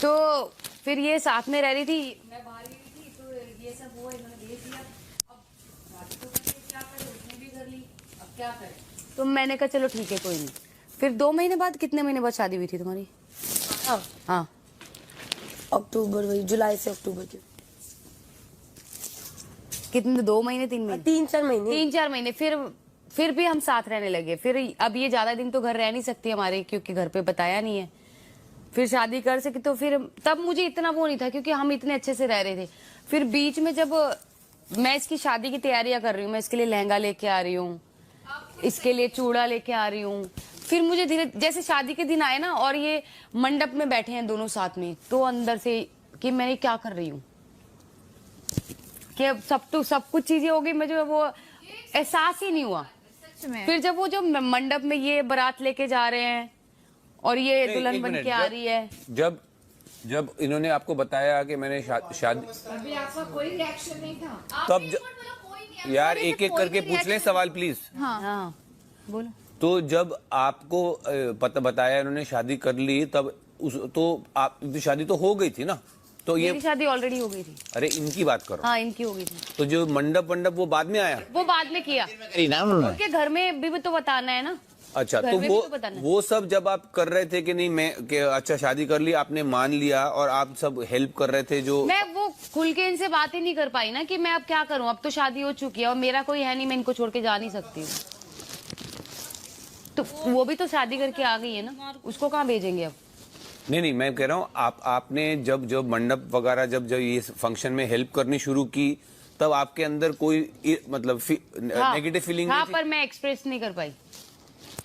तो फिर ये साथ में रह रही थी, मैं बाहर गई थी, तो ये सब हुआ, इन्होंने भेज दिया। अब शादी तो करके क्या करे, उसने भी कर ली, अब क्या करे। तो मैंने कहा चलो ठीक है कोई नहीं। फिर 2 महीने बाद, कितने महीने बाद शादी हुई थी तुम्हारी? हाँ अक्टूबर, वही जुलाई से अक्टूबर के कितने, 2 महीने 3 महीने 3-4 महीने 3-4 महीने। फिर भी हम साथ रहने लगे। फिर अब ये ज्यादा दिन तो घर रह नहीं सकती हमारे, क्योंकि घर पे बताया नहीं है। फिर शादी कर सकी तो फिर तब मुझे इतना वो नहीं था, क्योंकि हम इतने अच्छे से रह रहे थे। फिर बीच में जब मैं इसकी शादी की तैयारियां कर रही हूँ, मैं इसके लिए लहंगा लेके आ रही हूँ, इसके लिए चूड़ा लेके आ रही हूँ, फिर मुझे धीरे जैसे शादी के दिन आए ना, और ये मंडप में बैठे हैं दोनों साथ में, तो अंदर से कि मैं क्या कर रही हूँ, कि अब सब कुछ चीजें हो गई, मुझे वो एहसास ही नहीं हुआ। फिर जब वो जो मंडप में ये बारात लेके जा रहे हैं और ये दुल्हन बन के आ रही है, जब इन्होंने आपको बताया कि मैंने शादी, अभी आपका कोई रिएक्शन नहीं था तब यार एक एक करके पूछ लें सवाल प्लीज। हाँ बोलो। तो जब आपको पता बताया इन्होंने शादी कर ली, तब तो आप शादी तो हो गई थी ना, तो ये मेरी शादी ऑलरेडी हो गई थी। अरे इनकी बात करो। हाँ इनकी हो गई थी। तो जो मंडप वो बाद में आया, वो बाद में किया, उनके घर में भी तो बताना है ना। अच्छा घर तो में भी तो बताना है। वो सब जब आप कर रहे थे कि नहीं मैं कि अच्छा शादी कर ली, आपने मान लिया और आप सब हेल्प कर रहे थे, जो मैं वो खुल के इनसे बात ही नहीं कर पाई ना कि मैं अब क्या करूं, अब तो शादी हो चुकी है और मेरा कोई है नहीं, मैं इनको छोड़ के जा नहीं सकती हूँ। तो वो भी तो शादी करके आ गई है ना, उसको कहाँ भेजेंगे अब। नहीं मैं कह रहा हूँ आपने जब मंडप वगैरह जब ये फंक्शन में हेल्प करनी शुरू की, तब आपके अंदर कोई मतलब नेगेटिव फीलिंग हाँ, नहीं थी? पर मैं एक्सप्रेस नहीं कर पाई।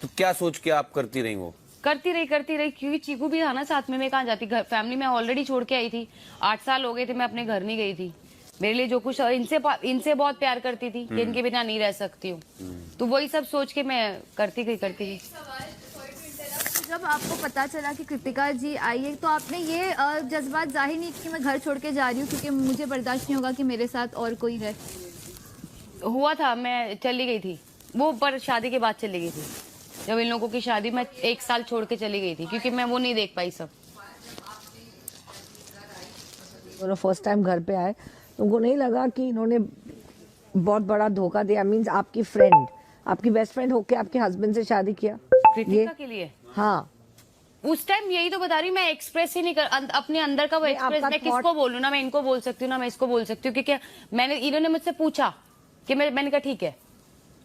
तो क्या सोच के आप करती रही वो? करती रही, क्योंकि चीकू भी था ना साथ में, मैं कहाँ जाती, घर फैमिली में ऑलरेडी छोड़ के आई थी। 8 साल हो गए थे, मैं अपने घर नहीं गई थी। मेरे लिए जो कुछ इनसे बहुत प्यार करती थी कि इनके बिना नहीं रह सकती हूँ, तो वही सब सोच के मैं करती गई। जब आपको पता चला कि कृतिका जी आई है, तो आपने ये जज्बात जाहिर नहीं कि मैं घर छोड़ के जा रही हूँ क्योंकि मुझे बर्दाश्त नहीं होगा कि मेरे साथ और कोई रहे? हुआ था, मैं चली गई थी वो, पर शादी के बाद चली गई थी। जब इन लोगों की शादी, मैं 1 साल छोड़ के चली गई थी, क्योंकि मैं वो नहीं देख पाई सब। फर्स्ट टाइम घर पे आए, तुमको नहीं लगा कि इन्होंने बहुत बड़ा धोखा दिया? मींस आपकी फ्रेंड, आपकी बेस्ट फ्रेंड होके आपके हस्बैंड से शादी किया कृतिका के लिए? हाँ, उस टाइम यही तो बता रही हूँ, मैं एक्सप्रेस ही नहीं कर अपने अंदर का वो एक्सप्रेस। मैं किसको बोलूँ ना, मैं इनको बोल सकती हूँ ना, मैं इसको बोल सकती हूँ, क्योंकि इन्होंने मुझसे पूछा कि मैंने कहा ठीक है,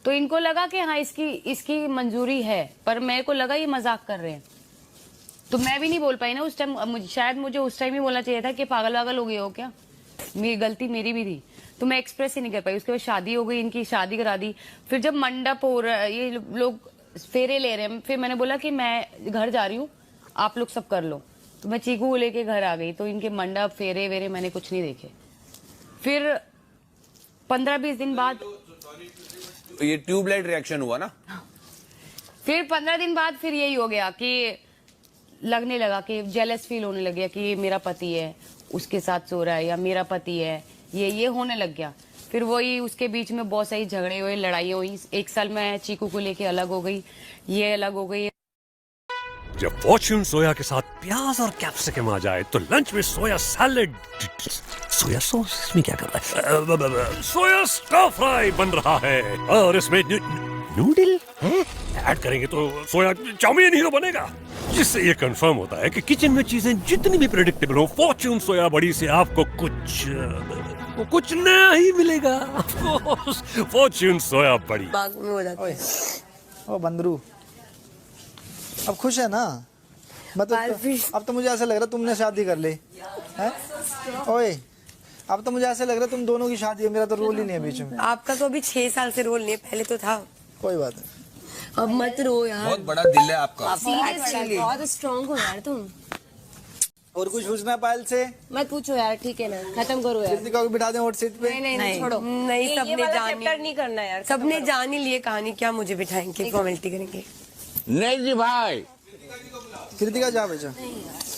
तो इनको लगा कि हाँ इसकी मंजूरी है, पर मेरे को लगा ये मजाक कर रहे हैं, तो मैं भी नहीं बोल पाई ना उस टाइम। शायद मुझे उस टाइम ही बोलना चाहिए था कि पागल वागल हो गए हो क्या, मेरी गलती मेरी भी थी, तो मैं एक्सप्रेस ही नहीं कर पाई। उसके बाद शादी हो गई, इनकी शादी करा दी। फिर जब मंडप हो रहा है, ये लोग फेरे ले रहे हैं, फिर मैंने बोला कि मैं घर जा रही हूँ, आप लोग सब कर लो, तो मैं चीकू को लेके घर आ गई। तो इनके मंडप फेरे वेरे मैंने कुछ नहीं देखे। फिर 15-20 दिन बाद ये ट्यूबलाइट रिएक्शन हुआ ना, फिर 15 दिन बाद फिर यही हो गया कि लगने लगा कि जेलस फील होने लग गया कि ये मेरा पति है, उसके साथ सो रहा है, या मेरा पति है, ये होने लग गया। फिर वही उसके बीच में बहुत सारी झगड़े हुए, लड़ाई हुई। 1 साल मैं चीकू को लेके अलग हो गई, ये अलग हो गई। जब फॉर्च्यून सोया के साथ प्याज और कैप्सिकम आ जाए तो लंच में सोया सैलेड, सोया सॉस इसमें क्या कर रहा है, सोया स्टर फ्राई बन रहा है, और इसमें नूडल ऐड करेंगे तो सोया चाउमीन ही तो बनेगा, जिससे ये कंफर्म होता है कि किचन में चीजें जितनी भी प्रेडिक्टेबल हो, फॉर्च्यून सोया बड़ी से आपको कुछ नया ही मिलेगा। फॉर्च्यून सोया बड़ी बाग में हो जाता है। ओ बंदरू, अब खुश है ना? मतलब अब तो मुझे ऐसा लग रहा है तुमने शादी कर ली है। ओए, अब तो मुझे ऐसा लग रहा है तुम दोनों की शादी है, मेरा तो रोल ही नहीं है बीच में। आपका तो अभी 6 साल से रोल नहीं है, पहले तो था। कोई बात नहीं, अब मत रो यार, बहुत बड़ा दिल है आपका। बहुत स्ट्रॉन्ग हो यार तुम। और कुछ पूछना है पायल से? मत पूछो यार, ठीक है ना, खत्म करो यार। कृतिका को बिठा दें हॉट सीट पे? नहीं छोड़ो, नहीं, सबने जान नहीं करना यार, सबने जान ही लिए कहानी, क्या मुझे बिठाएंगे, फॉर्मेलिटी करेंगे? नहीं जी भाई, कृतिका जा बेचा,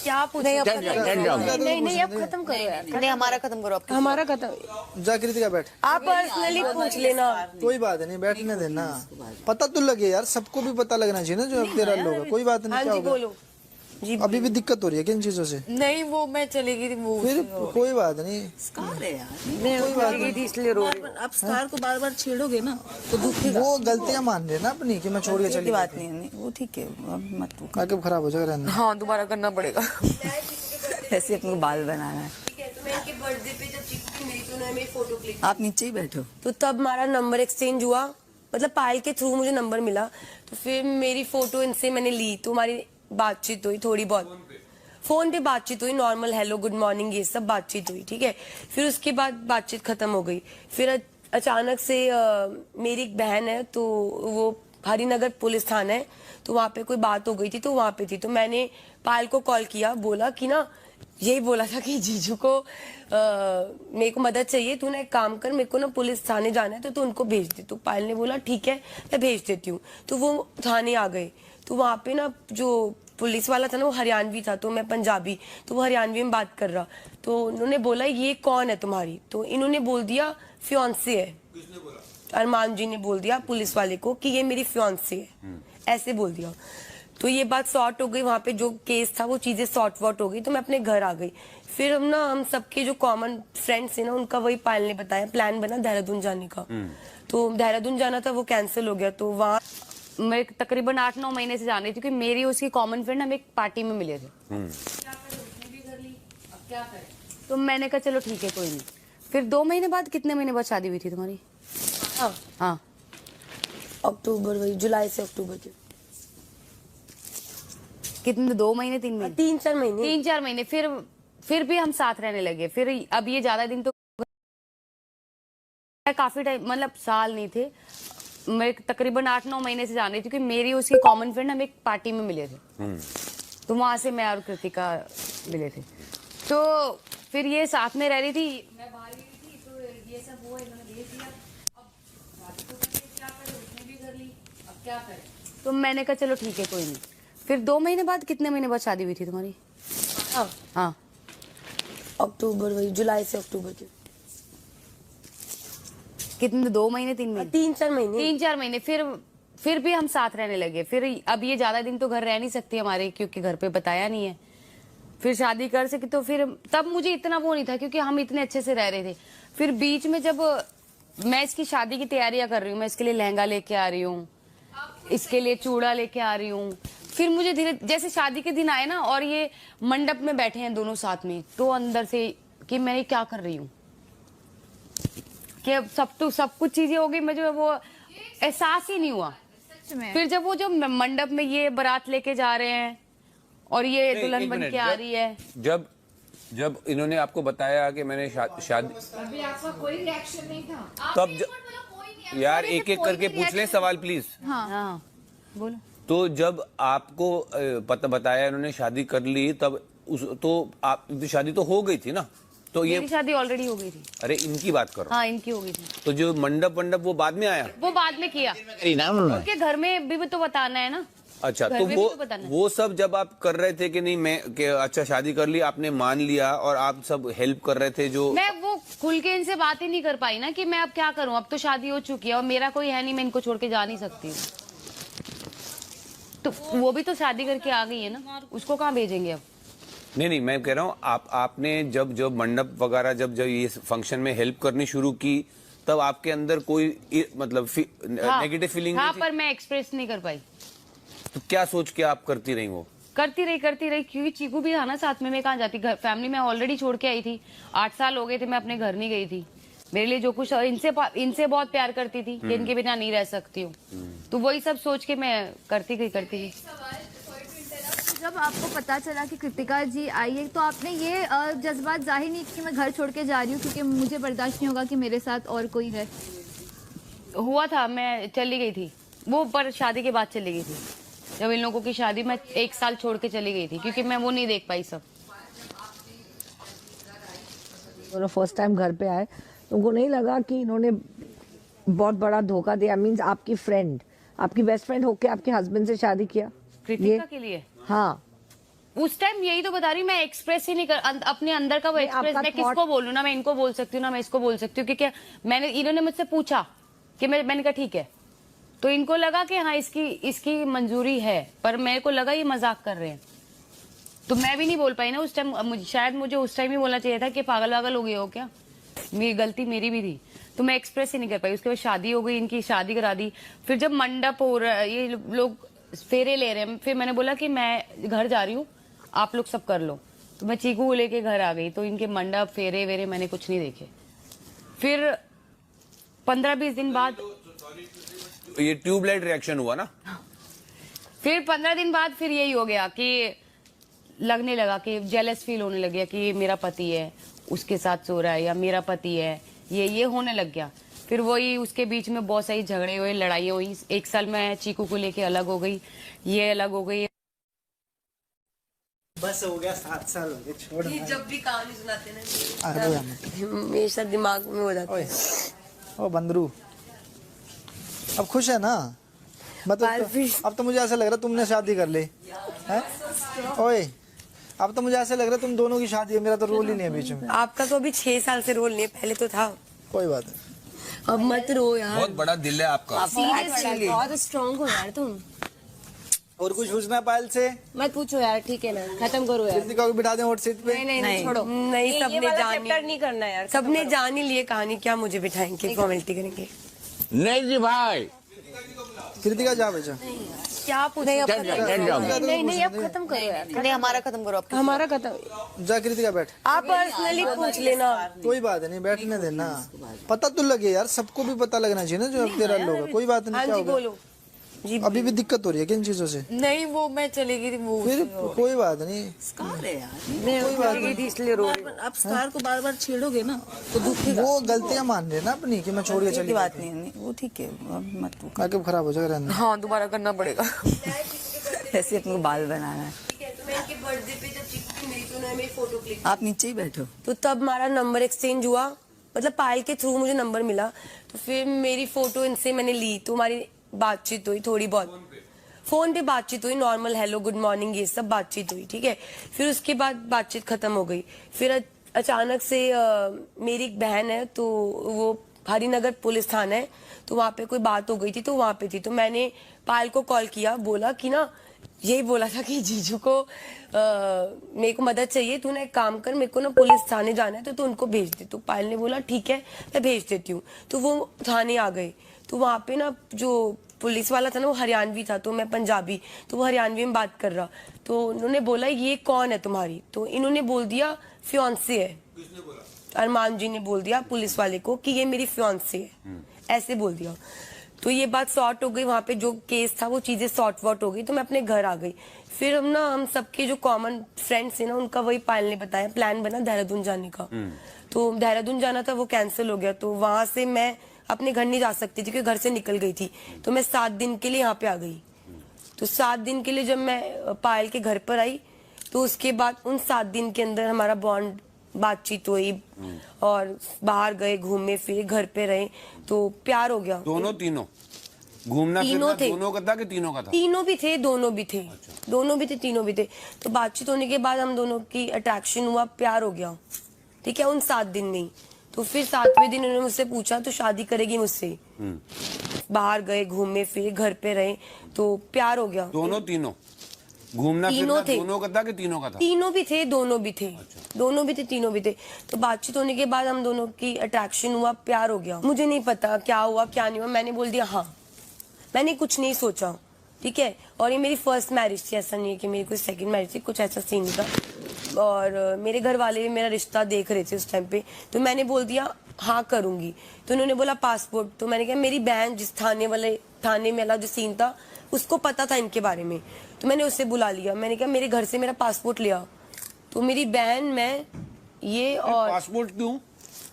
क्या पूछे? नहीं अब खत्म करो यार। नहीं, हमारा खत्म करो, हमारा खत्म। जा कृतिका बैठ। आप पर्सनली पूछ लेना। कोई बात नहीं, बैठने देना, पता तो लगे यार, सबको भी पता लगना चाहिए ना जो अब तेरा लोग है। कोई बात नहीं, हाँ क्या जी होगा? बोलो। जी अभी भी दिक्कत हो रही है किन चीजों से? नहीं, वो मैं चली गई थी, वो फिर कोई बात नहीं, स्कार है यार। कोई बात नहीं। थी इसलिए रो रही। आप स्कार को बार बार छेड़ोगे ना तो दुखेगा। वो गलतियां मान रहे हैं ना अपनी कि मैं छोड़ के चली की बात गई। नहीं है, वो ठीक है, अब मत टूको। आगे खराब हो जाएगा रहने दो। हाँ, दोबारा करना पड़ेगा। ऐसे अपने को बाल बनाना है। आप नीचे ही बैठो। तो तब हमारा नंबर एक्सचेंज हुआ, मतलब पायल के थ्रू मुझे नंबर मिला, तो फिर मेरी फोटो इनसे मैंने ली, तो हमारी बातचीत हुई थोड़ी बहुत, फोन पे बातचीत हुई, नॉर्मल हेलो गुड मॉर्निंग ये सब बातचीत हुई, ठीक है। फिर उसके बाद बातचीत खत्म हो गई। फिर अचानक से मेरी एक बहन है, तो वो हरिनगर पुलिस थाना है, तो वहाँ पे कोई बात हो गई थी, तो वहाँ पे थी, तो मैंने पायल को कॉल किया, बोला कि ना, यही बोला था कि जीजू को मेरे को मदद चाहिए, तू ना एक काम कर, मेरे को ना पुलिस थाने जाना है, तो तू उनको भेज दे। तो पायल ने बोला ठीक है मैं भेज देती हूँ। तो वो थाने आ गए, तो वहाँ पे ना जो पुलिस वाला था ना वो हरियाणवी था, तो मैं पंजाबी, तो वो हरियाणवी में बात कर रहा, तो उन्होंने बोला ये कौन है तुम्हारी, तो इन्होंने बोल दिया फियांसे है। अरमान जी ने बोल दिया पुलिस वाले को कि ये मेरी फियांसे है, ऐसे बोल दिया। तो ये बात सॉर्ट हो गई, वहाँ पे जो केस था वो चीजें सॉर्ट वॉट हो गई, तो मैं अपने घर आ गई। फिर हम सबके जो कॉमन फ्रेंड्स है ना, उनका वही पायल ने बताया, प्लान बना देहरादून जाने का। तो देहरादून जाना था, वो कैंसिल हो गया। तो वहाँ मैं तकरीबन 8-9 महीने से जान रही थी, क्योंकि मेरी उसकी कॉमन फ्रेंड हम एक पार्टी में मिले थे। तो मैंने कहा चलो ठीक है कोई नहीं। फिर 2 महीने बाद, कितने महीने बाद शादी हुई थी तुम्हारी? हाँ, अक्टूबर, वही जुलाई से अक्टूबर के कितने, 2 महीने 3 महीने 3-4 महीने 3-4 महीने। फिर भी हम साथ रहने लगे। फिर अब ये ज्यादा दिन तो काफी टाइम, मतलब साल नहीं थे, मैं तकरीबन 8-9 महीने से जान रही थी, क्योंकि मेरी उसकी कॉमन फ्रेंड हम एक पार्टी में मिले थे। तो वहां से मैं और कृतिका मिले थे। तो फिर ये साथ में रह रही थी, मैं बाहर गई थी, तो ये सब हुआ, इन्होंने भेज दिया। अब शादी तो करके क्या करे, उसने भी कर ली, अब क्या करे। तो मैंने कहा चलो ठीक है कोई नहीं। फिर 2 महीने बाद, कितने महीने बाद शादी हुई थी तुम्हारी? हाँ, अक्टूबर, वही जुलाई से अक्टूबर के कितने, 2 महीने 3 महीने 3-4 महीने 3-4 महीने। फिर भी हम साथ रहने लगे। फिर अब ये ज्यादा दिन तो घर रह नहीं सकती हमारे, क्योंकि घर पे बताया नहीं है। फिर शादी कर सके, तो फिर तब मुझे इतना वो नहीं था, क्योंकि हम इतने अच्छे से रह रहे थे। फिर बीच में जब मैं इसकी शादी की तैयारियां कर रही हूँ, मैं इसके लिए लहंगा लेके आ रही हूँ, इसके लिए चूड़ा लेके आ रही हूँ, फिर मुझे धीरे, जैसे शादी के दिन आए ना, और ये मंडप में बैठे हैं दोनों साथ में, तो अंदर से कि मैं क्या कर रही हूँ, कि अब सब कुछ चीजें हो गई, मुझे वो एहसास ही नहीं हुआ। फिर जब वो जो मंडप में ये बारात लेके जा रहे हैं और ये दुल्हन बन के आ रही है, जब इन्होंने आपको बताया कि मैंने शादी, अभी आपका कोई रिएक्शन नहीं था। तब यार एक एक करके पूछ लें सवाल प्लीज। हाँ बोलो। तो जब आपको पता बताया इन्होंने शादी कर ली, तब तो आप शादी तो हो गई थी ना? तो ये मेरी शादी ऑलरेडी हो गई थी। अरे इनकी बात करो। हाँ, इनकी हो गई थी। तो जो मंडप वो बाद में आया, वो बाद में किया, उनके घर में भी तो बताना है ना। अच्छा, घर तो में भी तो बताना है। वो सब जब आप कर रहे थे कि नहीं, मैं कि अच्छा शादी कर ली, आपने मान लिया और आप सब हेल्प कर रहे थे, जो मैं वो खुल के इनसे बात ही नहीं कर पाई ना, कि मैं अब क्या करूं, अब तो शादी हो चुकी है और मेरा कोई है नहीं, मैं इनको छोड़ के जा नहीं सकती हूँ। तो वो भी तो शादी करके आ गई है ना, उसको कहाँ भेजेंगे अब? नहीं, मैं कह रहा हूँ आपने जब मंडप वगैरह जब ये फंक्शन में हेल्प करनी शुरू की, तब आपके अंदर कोई मतलब नेगेटिव फीलिंग हाँ, नहीं थी? पर मैं एक्सप्रेस नहीं कर पाई। तो क्या सोच के आप करती रही वो? करती रही, क्योंकि चीकू भी था ना साथ में, मैं कहाँ जाती, घर फैमिली में ऑलरेडी छोड़ के आई थी। 8 साल हो गए थे, मैं अपने घर नहीं गई थी। मेरे लिए जो कुछ, इनसे बहुत प्यार करती थी कि इनके बिना नहीं रह सकती हूँ, तो वही सब सोच के मैं करती गई। जब आपको पता चला कि कृतिका जी आई है, तो आपने ये जज्बात जाहिर नहीं कि मैं घर छोड़ के जा रही हूँ, क्योंकि मुझे बर्दाश्त नहीं होगा कि मेरे साथ और कोई है? हुआ था, मैं चली गई थी वो, पर शादी के बाद चली गई थी। जब इन लोगों की शादी, मैं 1 साल छोड़ के चली गई थी, क्योंकि मैं वो नहीं देख पाई सब। दोनों फर्स्ट टाइम घर पे आए, तुमको नहीं लगा कि इन्होंने बहुत बड़ा धोखा दिया? मीन्स आपकी फ्रेंड, आपकी बेस्ट फ्रेंड होके आपके हस्बैंड से शादी किया कृतिका के लिए? हाँ, उस टाइम यही तो बता रही हूँ, मैं एक्सप्रेस ही नहीं कर, अपने अंदर का वो एक्सप्रेस, मैं किसको बोलूँ ना, मैं इनको बोल सकती हूँ ना मैं इसको बोल सकती हूँ, क्योंकि इन्होंने मुझसे पूछा कि मैंने कहा ठीक है, तो इनको लगा कि हाँ इसकी मंजूरी है, पर मेरे को लगा ये मजाक कर रहे हैं। तो मैं भी नहीं बोल पाई ना उस टाइम। शायद मुझे उस टाइम ही बोलना चाहिए था कि पागल वागल हो गए हो क्या। मेरी गलती मेरी भी थी, तो मैं एक्सप्रेस ही नहीं कर पाई। उसके बाद शादी हो गई, इनकी शादी करा दी। फिर जब मंडप हो रहा है, ये लोग फेरे ले रहे हैं, फिर मैंने बोला कि मैं घर जा रही हूँ, आप लोग सब कर लो। तो मैं चीकू को लेके घर आ गई। तो इनके मंडप फेरे वेरे मैंने कुछ नहीं देखे। फिर 15-20 दिन बाद ये ट्यूबलाइट रिएक्शन हुआ ना। फिर 15 दिन बाद फिर यही हो गया कि लगने लगा कि जेलस फील होने लग गया कि ये मेरा पति है, उसके साथ सो रहा है, या मेरा पति है, ये होने लग गया। फिर वही उसके बीच में बहुत सारी झगड़े हुए, लड़ाइयाँ हुई। 1 साल मैं चीकू को लेके अलग हो गई, ये अलग हो गई। बस हो गया, 7 साल हो गए, छोड़ ये जब भी कहानी सुनाते ना अरे यार। हमेशा दिमाग में हो जाता है। ओ बंदरू, अब खुश है ना? मतलब अब तो मुझे ऐसा लग रहा है तुमने शादी कर ली है। ओए, अब तो मुझे ऐसा लग रहा है तुम दोनों की शादी है, मेरा तो रोल ही नहीं है बीच में। आपका तो अभी 6 साल से रोल नहीं है, पहले तो था। कोई बात नहीं, अब मत रो यार। बहुत बड़ा दिल है आपका। सीरियसली बहुत स्ट्रांग हो यार तुम। और कुछ पूछना है पायल से? मत पूछो यार, ठीक है ना, खत्म करो यार। कृतिका को बिठा दें हॉट सीट पे? नहीं छोड़ो। नहीं, सबने जान नहीं करना यार, सबने जान ही लिए कहानी, क्या मुझे बिठाएंगे, फॉर्मेलिटी करेंगे। नहीं जी भाई। कृतिका जा बेचा। क्या पूछे? नहीं अब खत्म करो यार। नहीं, हमारा खत्म करो, आपका हमारा खत्म। जा कृतिका बैठ। आप पर्सनली पूछ लेना। कोई बात नहीं, बैठने देना। पता तो लगे यार, सबको भी पता लगना चाहिए ना जो अब तेरा लोग है। कोई बात नहीं, हाँ क्या जी हो गया? बोलो जी। अभी भी दिक्कत हो रही है किन चीजों से? नहीं वो मैं चली गई थी, वो फिर कोई बात नहीं, स्कार है यार। कोई बात नहीं। थी इसलिए रो रही। आप स्कार को बार बार छेड़ोगे ना तो दुखेगा। वो गलतियां मान रहे ना अपनी कि मैं छोड़ के चली की बात नहीं है, वो ठीक है, मत वो। आगे खराब हो जाएगा। रहने हाँ, दोबारा करना पड़ेगा। ऐसे अपने को बाल बनाना है। तो मैं इनके बर्थडे पे जब चिट्ठी मिली तो उन्होंने मेरी फोटो क्लिक, आप नीचे ही बैठो। तो तब हमारा नंबर एक्सचेंज हुआ। मतलब पायल के थ्रू मुझे नंबर मिला, तो फिर मेरी फोटो इनसे मैंने ली, तो हमारी बातचीत हुई थोड़ी बहुत। फोन पे बातचीत हुई, नॉर्मल हेलो गुड मॉर्निंग ये सब बातचीत हुई, ठीक है। फिर उसके बाद बातचीत खत्म हो गई। फिर अचानक से मेरी एक बहन है, तो वो हरिनगर पुलिस थाना है, तो वहाँ पे कोई बात हो गई थी, तो वहाँ पे थी। तो मैंने पायल को कॉल किया, बोला कि ना, यही बोला था कि जीजू को मेरे को मदद चाहिए, तू ना एक काम कर, मेरे को ना पुलिस थाने जाना है, तो तू उनको भेज दे। तो पायल ने बोला ठीक है मैं भेज देती हूँ। तो वो थाने आ गए। तो वहाँ पे ना जो पुलिस वाला था ना, वो हरियाणवी था, तो मैं पंजाबी, तो वो हरियाणवी में बात कर रहा। तो उन्होंने बोला ये कौन है तुम्हारी? तो इन्होंने बोल दिया फियांसे है। किसने बोला? अरमान जी ने बोल दिया पुलिस वाले को कि ये मेरी फियांसे है, ऐसे बोल दिया। तो ये बात सॉर्ट हो गई, वहाँ पे जो केस था वो चीजें सॉर्ट वॉट हो गई, तो मैं अपने घर आ गई। फिर हम सबके जो कॉमन फ्रेंड्स थे ना, उनका वही पायल ने बताया, प्लान बना देहरादून जाने का। तो देहरादून जाना था, वो कैंसिल हो गया। तो वहां से मैं अपने घर नहीं जा सकती थी, क्योंकि घर से निकल गई थी। तो मैं 7 दिन के लिए यहाँ पे आ गई। तो 7 दिन के लिए जब मैं पायल के घर पर आई, तो उसके बाद उन 7 दिन के अंदर हमारा बॉन्ड, बातचीत हुई, और बाहर गए, घूमे फिरे, घर पे रहे, तो प्यार हो गया। दोनों तीनों घूमना फिरना दोनों का था कि तीनों का था? तीनों भी थे, दोनों भी थे। अच्छा। दोनों भी थे, तीनों भी थे। तो बातचीत होने के बाद हम दोनों की अट्रैक्शन हुआ, प्यार हो गया, ठीक है, उन 7 दिन में ही। तो फिर 7वें दिन उन्होंने मुझसे पूछा तो शादी करेगी मुझसे। बाहर गए, घूमे फिरे, घर पे रहे, तो प्यार हो गया। दोनों तीनों घूमना फिरना दोनों का था कि तीनों का था? तीनों भी थे, दोनों भी थे। अच्छा। दोनों भी थे, तीनों भी थे। तो बातचीत होने के बाद हम दोनों की अट्रैक्शन हुआ, प्यार हो गया। मुझे नहीं पता क्या हुआ क्या नहीं हुआ, मैंने बोल दिया हाँ। मैंने कुछ नहीं सोचा, ठीक है। और ये मेरी फर्स्ट मैरिज थी, ऐसा नहीं है कि मेरी कोई सेकंड मैरिज थी, कुछ ऐसा सीन था। और मेरे घर वाले भी मेरा रिश्ता देख रहे थे उस टाइम पे, तो मैंने बोल दिया हाँ करूंगी। तो उन्होंने बोला पासपोर्ट, तो मैंने कहा मेरी बहन जिस थाने में वाला जो सीन था उसको पता था इनके बारे में, तो मैंने उससे बुला लिया। मैंने कहा मेरे घर से मेरा पासपोर्ट लिया। तो मेरी बहन, मैं, ये और पासपोर्ट क्यों?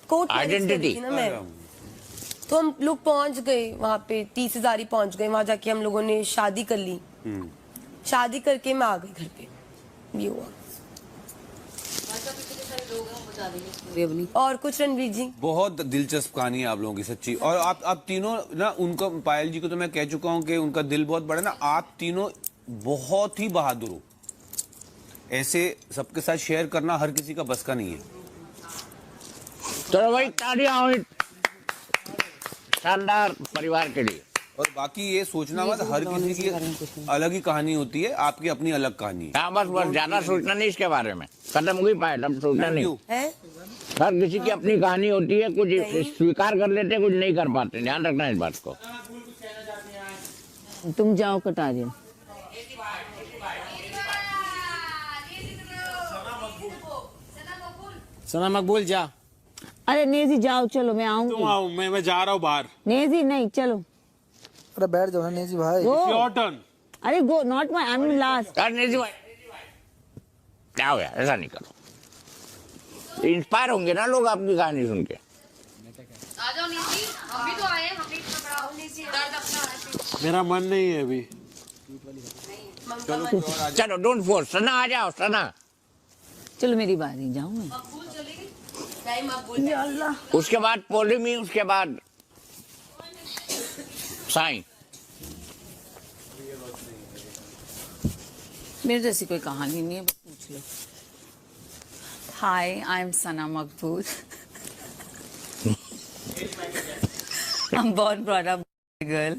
कोर्ट आइडेंटिटी ना मैं। तो हम लोग पहुंच गए वहाँ पे, 30,000 पहुंच गए। वहां जाके हम लोगों ने शादी कर ली। शादी करके मैं आ गई घर पे, ये हुआ। और कुछ रणवीर जी, बहुत दिलचस्प कहानी है आप लोगों की, सच्ची। और आप तीनों ना, उनको, पायल जी को तो मैं कह चुका हूं कि उनका दिल बहुत बड़ा ना। आप तीनों बहुत ही बहादुर हो, ऐसे सबके साथ शेयर करना हर किसी का बस का नहीं है। चलो भाई, तालियां हुई शानदार परिवार के लिए। और बाकी ये सोचना मत, हर किसी की अलग ही कहानी होती है, आपकी अपनी अलग कहानी है। हाँ, बस बस ज्यादा सोचना नहीं इसके बारे में, खत्म हो गई पायल, अब सोचना नहीं। है हर किसी की अपनी कहानी होती है, कुछ स्वीकार कर लेते हैं, कुछ नहीं कर पाते, ध्यान रखना इस बात को। तुम जाओ कटारियन। सना मकबूल जा। अरे नेजी जाओ, चलो मैं आऊंगी। तुम आओ, मैं जा रहा हूँ बाहर। नेजी नहीं, चलो। अरे बैठ जाओ ना नेजी भाई। Your turn. अरे go, not my, I am last. यार नेजी भाई, क्या हो गया, ऐसा नहीं करो। इंस्पायर होंगे ना लोग आपकी कहानी सुन के। आ जाओ नीचे, हम भी तो आए हैं, हम भी इतना बड़ा हो नीचे, दर्द अपना है। मेरा मन नहीं है अभी। चलो डोंट फोर्स, सना आ जाओ, सना। चलो मेरी बारी, जाऊं मैं। उसके बाद पोलिमी, उसके बाद साईं। मेरे जैसी कोई कहानी नहीं है, बस पूछ लो। हाय, I am Sana Maqbool. I'm born brought up girl.